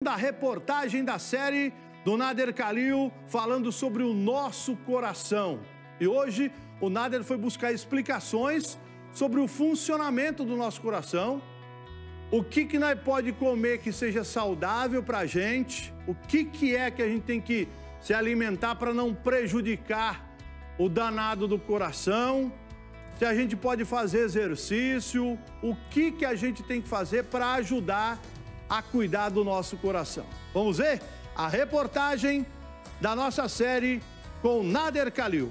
da reportagem da série do Nader Khalil falando sobre o nosso coração. E hoje o Nader foi buscar explicações sobre o funcionamento do nosso coração, o que nós pode comer que seja saudável para a gente, o que é que a gente tem que se alimentar para não prejudicar o danado do coração, se a gente pode fazer exercício, o que a gente tem que fazer para ajudar a cuidar do nosso coração. Vamos ver a reportagem da nossa série com Nader Khalil.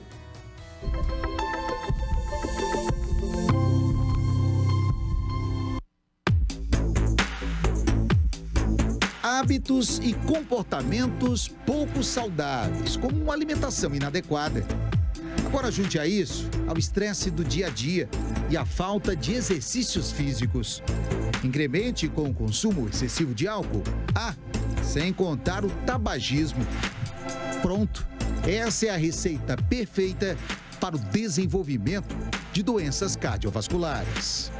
Hábitos e comportamentos pouco saudáveis, como uma alimentação inadequada. Agora junte a isso ao estresse do dia a dia e a falta de exercícios físicos. Incremente com o consumo excessivo de álcool. Sem contar o tabagismo. Pronto, essa é a receita perfeita para o desenvolvimento de doenças cardiovasculares.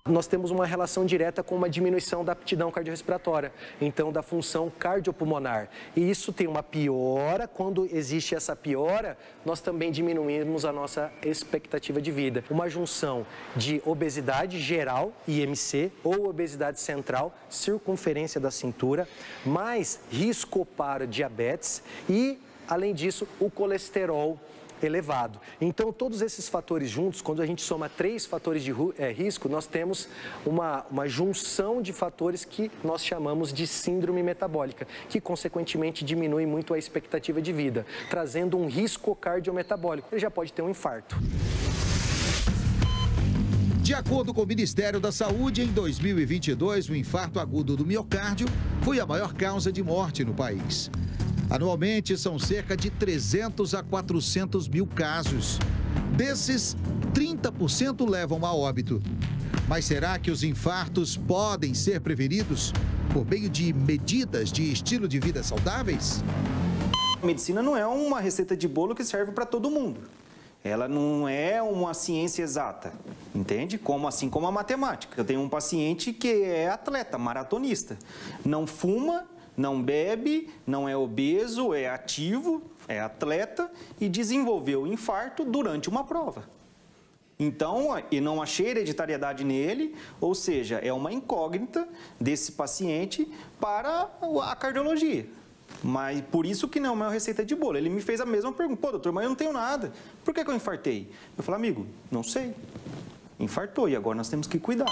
Nós temos uma relação direta com uma diminuição da aptidão cardiorrespiratória, então da função cardiopulmonar. E isso tem uma piora, quando existe essa piora, nós também diminuímos a nossa expectativa de vida. Uma junção de obesidade geral, IMC, ou obesidade central, circunferência da cintura, mais risco para diabetes e, além disso, o colesterol elevado. Então, todos esses fatores juntos, quando a gente soma 3 fatores de risco, nós temos uma junção de fatores que nós chamamos de síndrome metabólica, que, consequentemente, diminui muito a expectativa de vida, trazendo um risco cardiometabólico. Ele já pode ter um infarto. De acordo com o Ministério da Saúde, em 2022, o infarto agudo do miocárdio foi a maior causa de morte no país. Anualmente, são cerca de 300 a 400 mil casos. Desses, 30% levam a óbito. Mas será que os infartos podem ser prevenidos por meio de medidas de estilo de vida saudáveis? A medicina não é uma receita de bolo que serve para todo mundo. Ela não é uma ciência exata, entende? Assim como a matemática. Eu tenho um paciente que é atleta, maratonista. Não fuma, não bebe, não é obeso, é ativo, é atleta e desenvolveu infarto durante uma prova. Então, e não achei hereditariedade nele, ou seja, é uma incógnita desse paciente para a cardiologia. Mas por isso que não é uma receita de bolo. Ele me fez a mesma pergunta: pô, doutor, mas eu não tenho nada. Por que eu infartei? Eu falei: amigo, não sei. Infartou e agora nós temos que cuidar.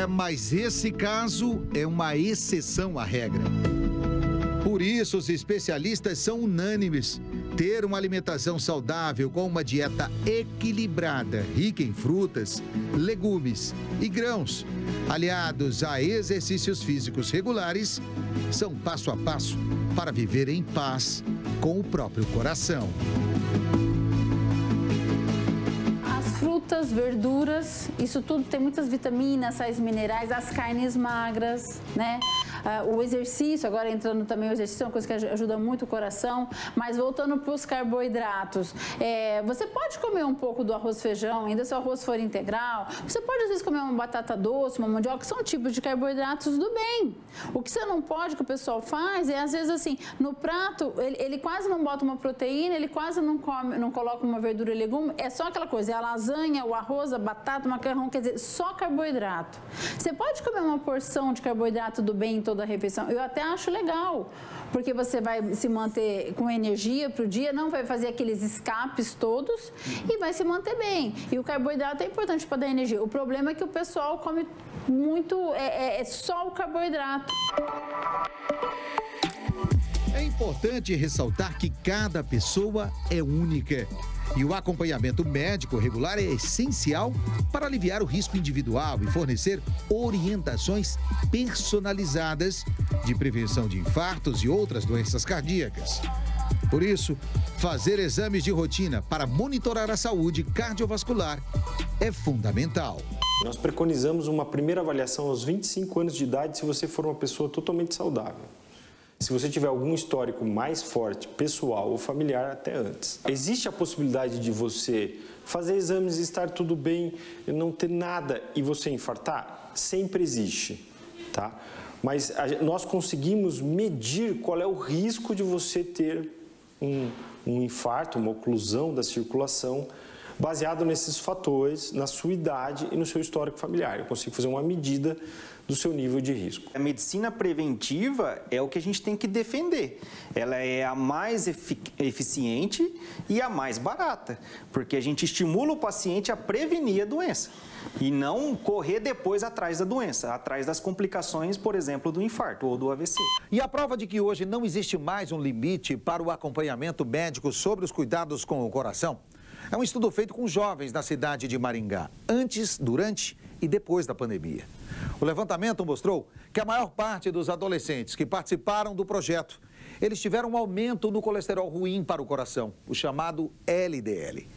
Mas esse caso é uma exceção à regra. Por isso, os especialistas são unânimes. Ter uma alimentação saudável com uma dieta equilibrada, rica em frutas, legumes e grãos, aliados a exercícios físicos regulares, são passo a passo para viver em paz com o próprio coração. Frutas, verduras, isso tudo tem muitas vitaminas, sais minerais, as carnes magras, né? O exercício, agora entrando também o exercício, é uma coisa que ajuda muito o coração, mas voltando para os carboidratos, você pode comer um pouco do arroz e feijão, ainda se o arroz for integral, você pode às vezes comer uma batata doce, uma mandioca, que são tipos de carboidratos do bem. O que você não pode, que o pessoal faz, é às vezes assim, no prato, ele quase não bota uma proteína, ele quase não come, não coloca uma verdura e legume, é só aquela coisa, é a lasanha, o arroz, a batata, o macarrão, quer dizer, só carboidrato. Você pode comer uma porção de carboidrato do bem em toda a refeição, eu até acho legal, porque você vai se manter com energia para o dia, não vai fazer aqueles escapes todos e vai se manter bem. E o carboidrato é importante para dar energia. O problema é que o pessoal come muito, só o carboidrato. É importante ressaltar que cada pessoa é única. E o acompanhamento médico regular é essencial para aliviar o risco individual e fornecer orientações personalizadas de prevenção de infartos e outras doenças cardíacas. Por isso, fazer exames de rotina para monitorar a saúde cardiovascular é fundamental. Nós preconizamos uma primeira avaliação aos 25 anos de idade se você for uma pessoa totalmente saudável. Se você tiver algum histórico mais forte, pessoal ou familiar, até antes. Existe a possibilidade de você fazer exames e estar tudo bem, não ter nada e você infartar? Sempre existe, tá? Mas nós conseguimos medir qual é o risco de você ter um infarto, uma oclusão da circulação, baseado nesses fatores, na sua idade e no seu histórico familiar. Eu consigo fazer uma medida do seu nível de risco. A medicina preventiva é o que a gente tem que defender. Ela é a mais eficiente e a mais barata, porque a gente estimula o paciente a prevenir a doença e não correr depois atrás da doença, atrás das complicações, por exemplo, do infarto ou do AVC. E a prova de que hoje não existe mais um limite para o acompanhamento médico sobre os cuidados com o coração é um estudo feito com jovens na cidade de Maringá, antes, durante e depois da pandemia. O levantamento mostrou que a maior parte dos adolescentes que participaram do projeto, eles tiveram um aumento no colesterol ruim para o coração, o chamado LDL.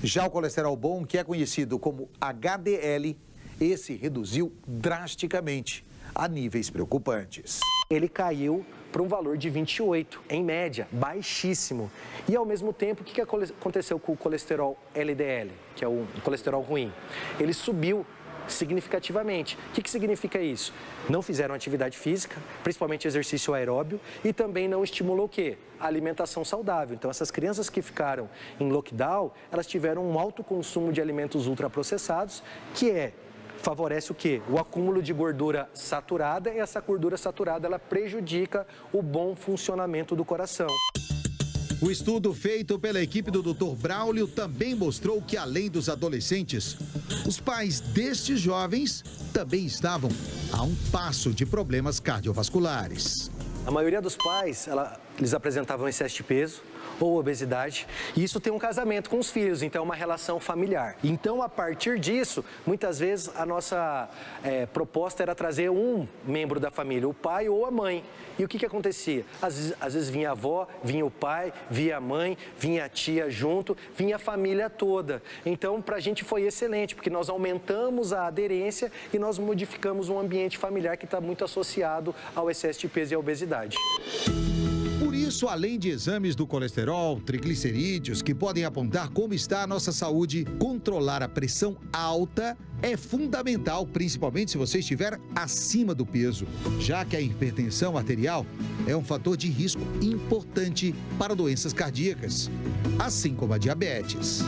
Já o colesterol bom, que é conhecido como HDL, esse reduziu drasticamente a níveis preocupantes. Ele caiu para um valor de 28, em média, baixíssimo. E, ao mesmo tempo, o que aconteceu com o colesterol LDL, que é o colesterol ruim? Ele subiu significativamente. O que significa isso? Não fizeram atividade física, principalmente exercício aeróbio, e também não estimulou o quê? A alimentação saudável. Então, essas crianças que ficaram em lockdown, elas tiveram um alto consumo de alimentos ultraprocessados, que favorece o quê? O acúmulo de gordura saturada, e essa gordura saturada, ela prejudica o bom funcionamento do coração. O estudo feito pela equipe do Dr. Braulio também mostrou que, além dos adolescentes, os pais destes jovens também estavam a um passo de problemas cardiovasculares. A maioria dos pais, eles apresentavam excesso de peso ou obesidade, e isso tem um casamento com os filhos, então é uma relação familiar. Então, a partir disso, muitas vezes a nossa proposta era trazer um membro da família, o pai ou a mãe. E o que acontecia? Às vezes vinha a avó, vinha o pai, vinha a mãe, vinha a tia junto, vinha a família toda. Então, para a gente foi excelente, porque nós aumentamos a aderência e nós modificamos um ambiente familiar que está muito associado ao excesso de peso e à obesidade. Por isso, além de exames do colesterol, triglicerídeos, que podem apontar como está a nossa saúde, controlar a pressão alta é fundamental, principalmente se você estiver acima do peso, já que a hipertensão arterial é um fator de risco importante para doenças cardíacas, assim como a diabetes.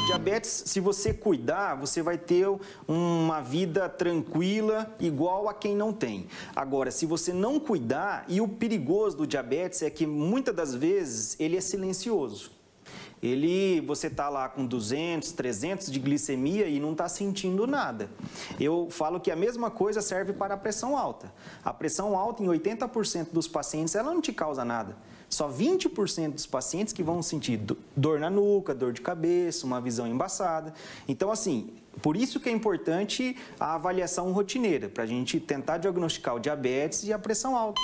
Diabetes, se você cuidar, você vai ter uma vida tranquila, igual a quem não tem. Agora, se você não cuidar, e o perigoso do diabetes é que muitas das vezes ele é silencioso. Você está lá com 200, 300 de glicemia e não está sentindo nada. Eu falo que a mesma coisa serve para a pressão alta. A pressão alta, em 80% dos pacientes, ela não te causa nada. Só 20% dos pacientes que vão sentir dor na nuca, dor de cabeça, uma visão embaçada. Então, assim, por isso que é importante a avaliação rotineira, para a gente tentar diagnosticar o diabetes e a pressão alta.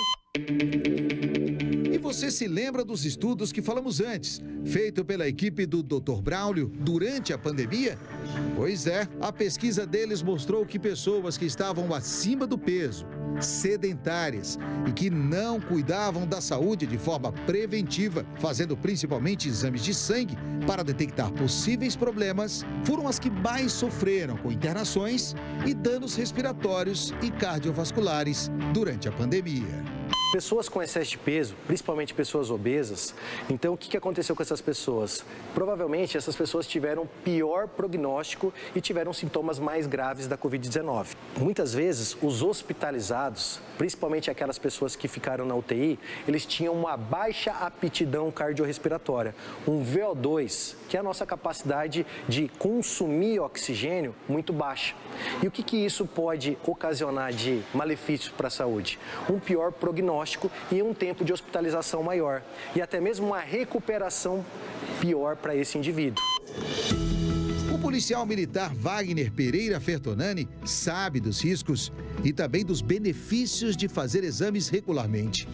E você se lembra dos estudos que falamos antes, feito pela equipe do Dr. Braulio durante a pandemia? Pois é, a pesquisa deles mostrou que pessoas que estavam acima do peso, sedentárias e que não cuidavam da saúde de forma preventiva, fazendo principalmente exames de sangue para detectar possíveis problemas, foram as que mais sofreram com internações e danos respiratórios e cardiovasculares durante a pandemia. Pessoas com excesso de peso, principalmente pessoas obesas, então o que aconteceu com essas pessoas? Provavelmente essas pessoas tiveram pior prognóstico e tiveram sintomas mais graves da Covid-19. Muitas vezes os hospitalizados, principalmente aquelas pessoas que ficaram na UTI, eles tinham uma baixa aptidão cardiorrespiratória, um VO2, que é a nossa capacidade de consumir oxigênio, muito baixa. E o que isso pode ocasionar de malefício para a saúde? Um pior prognóstico e um tempo de hospitalização maior, e até mesmo uma recuperação pior para esse indivíduo. O policial militar Wagner Pereira Fertonani sabe dos riscos e também dos benefícios de fazer exames regularmente.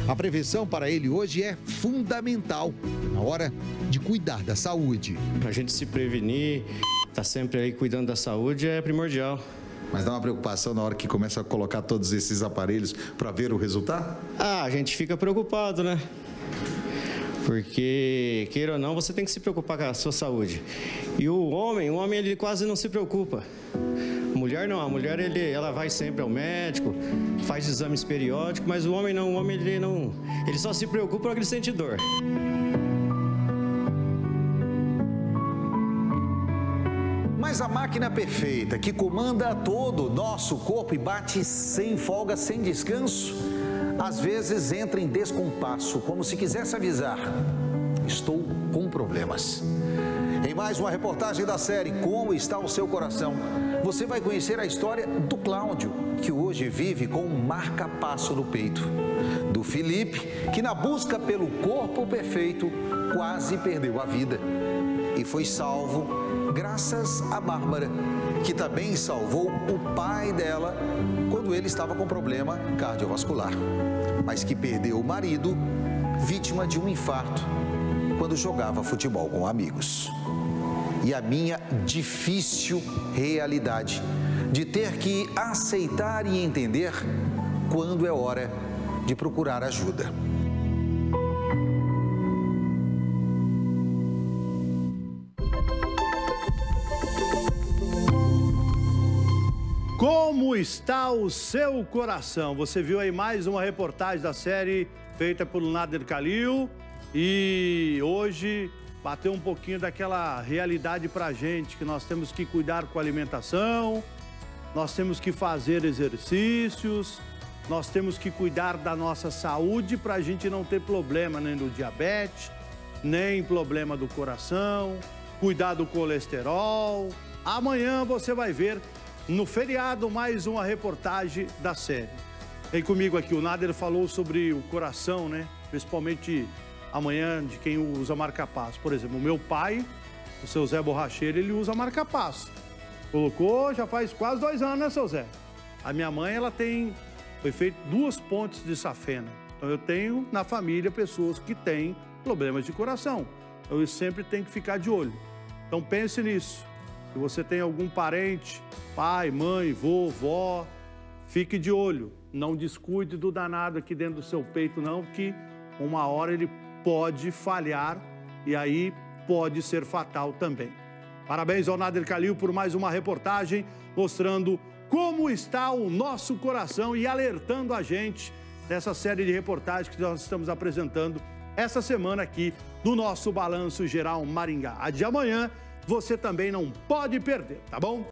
A prevenção para ele hoje é fundamental na hora de cuidar da saúde. A gente se prevenir, estar sempre aí cuidando da saúde é primordial. Mas dá uma preocupação na hora que começa a colocar todos esses aparelhos para ver o resultado? Ah, a gente fica preocupado, né? Porque, queira ou não, você tem que se preocupar com a sua saúde. E o homem ele quase não se preocupa. A mulher não, a mulher ela vai sempre ao médico, faz exames periódicos, mas o homem não, ele só se preocupa quando ele sente dor. Mas a máquina perfeita que comanda todo o nosso corpo e bate sem folga, sem descanso, às vezes entra em descompasso, como se quisesse avisar: estou com problemas. Em mais uma reportagem da série Como Está o Seu Coração, você vai conhecer a história do Cláudio, que hoje vive com um marca-passo no peito, do Felipe, que na busca pelo corpo perfeito quase perdeu a vida e foi salvo graças a Bárbara, que também salvou o pai dela quando ele estava com problema cardiovascular, mas que perdeu o marido vítima de um infarto quando jogava futebol com amigos. E a minha difícil realidade de ter que aceitar e entender quando é hora de procurar ajuda. Como está o seu coração? Você viu aí mais uma reportagem da série feita pelo Nader Khalil e hoje bateu um pouquinho daquela realidade pra gente, que nós temos que cuidar com a alimentação, nós temos que fazer exercícios, nós temos que cuidar da nossa saúde pra gente não ter problema nem do diabetes, nem problema do coração, cuidar do colesterol. Amanhã você vai ver no feriado mais uma reportagem da série. Vem comigo aqui, o Nader falou sobre o coração, né? Principalmente amanhã de quem usa marca-passo. Por exemplo, o meu pai, o seu Zé Borracheiro, ele usa marca-passo. Colocou já faz quase 2 anos, né, seu Zé? A minha mãe, foi feito 2 pontes de safena. Então eu tenho na família pessoas que têm problemas de coração. Então eu sempre tenho que ficar de olho. Então pense nisso. Se você tem algum parente, pai, mãe, vô, vó, fique de olho. Não descuide do danado aqui dentro do seu peito, não, que uma hora ele pode falhar e aí pode ser fatal também. Parabéns ao Nader Khalil por mais uma reportagem mostrando como está o nosso coração e alertando a gente nessa série de reportagens que nós estamos apresentando essa semana aqui no nosso Balanço Geral Maringá. A de amanhã você também não pode perder, tá bom?